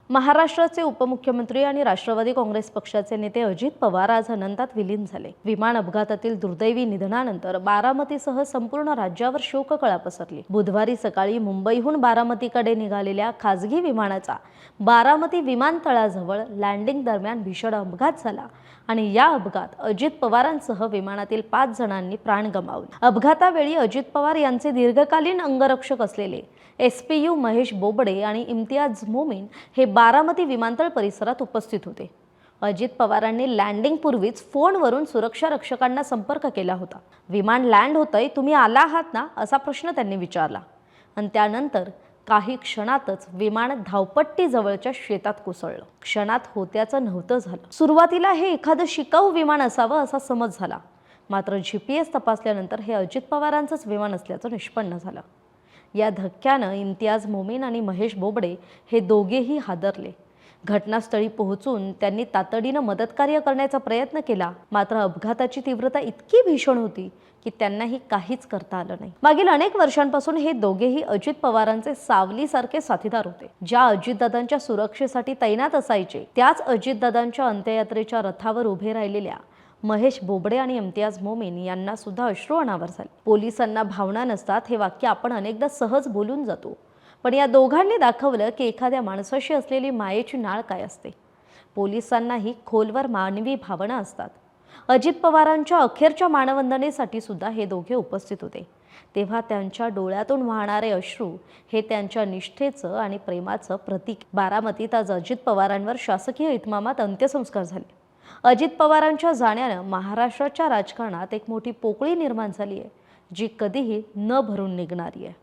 महाराष्ट्राचे उपमुख्यमंत्री आणि राष्ट्रवादी काँग्रेस पक्षाचे नेते अजित पवार आज अनंतात विलीन झाले। विमान अपघातातील दुर्दैवी निधनानंतर बारामतीसह संपूर्ण राज्यावर शोककळा पसरली। बुधवारी सकाळी मुंबईहून बारामतीकडे निघालेल्या खासगी विमानाचा बारामती विमानतळाजवळ लँडिंग दरम्यान भीषण अपघात झाला आणि या अपघातात अजित पवारांसह विमानातील 5 जणांनी प्राण गमावले। अपघातावेळी अजित पवार यांचे दीर्घकालीन अंगरक्षक असलेले एसपीयू महेश बोबडे आणि इम्तियाज मोमीन हे बारामती विमानतळ परिसरात उपस्थित होते। अजित पवारांनी लँडिंग पूर्वीच फोनवरून सुरक्षा रक्षकांना संपर्क केला होता। विमान लँड होतंय, तुम्ही आला आहात ना, असा प्रश्न त्यांनी विचारला आणि त्यानंतर काही क्षणातच विमान धावपट्टी जवळच्या शेतात कोसळलं। क्षणात होत्याचं नव्हतं झालं। सुरुवातीला हे एखादं शिकाऊ विमान असावं असा समज झाला, मात्र जीपीएस तपासल्यानंतर हे अजित पवारांचंच विमान असल्याचं निष्पन्न झालं। या धक्क्यानं इम्तियाज मोमीन आणि महेश बोबडे हे दोघेही हादरले। घटनास्थळी पोहोचून त्यांनी तातडीनं मदतकार्य करण्याचा प्रयत्न केला, मात्र अपघाताची तीव्रता इतकी भीषण होती की त्यांनाही काहीच करता आलं नाही। मागील अनेक वर्षांपासून हे दोघेही अजित पवारांचे सावलीसारखे साथीदार होते। ज्या अजितदादांच्या सुरक्षेसाठी तैनात असायचे त्याच अजितदादांच्या अंत्ययात्रेच्या रथावर उभे राहिलेल्या महेश बोबडे आणि इम्तियाज मोमीन यांना सुद्धा अश्रू अनावर झाले। पोलिसांना भावना नसतात हे वाक्य आपण अनेकदा सहज बोलून जातो, पण या दोघांनी दाखवलं की एखाद्या माणसाशी असलेली मायेची नाळ काय असते। पोलिसांनाही खोलवर मानवी भावना असतात। अजित पवारांच्या अखेरच्या मानवंदनेसाठी सुद्धा हे दोघे उपस्थित होते, तेव्हा त्यांच्या डोळ्यातून वाहणारे अश्रू हे त्यांच्या निष्ठेचं आणि प्रेमाचं प्रतीक। बारामतीत आज अजित पवारांवर शासकीय इतमामात अंत्यसंस्कार झाले। अजित पवारांच्या जाण्यानं महाराष्ट्राच्या राजकारणात एक मोठी पोकळी निर्माण झाली आहे, जी कधीही न भरून निघणारी आहे।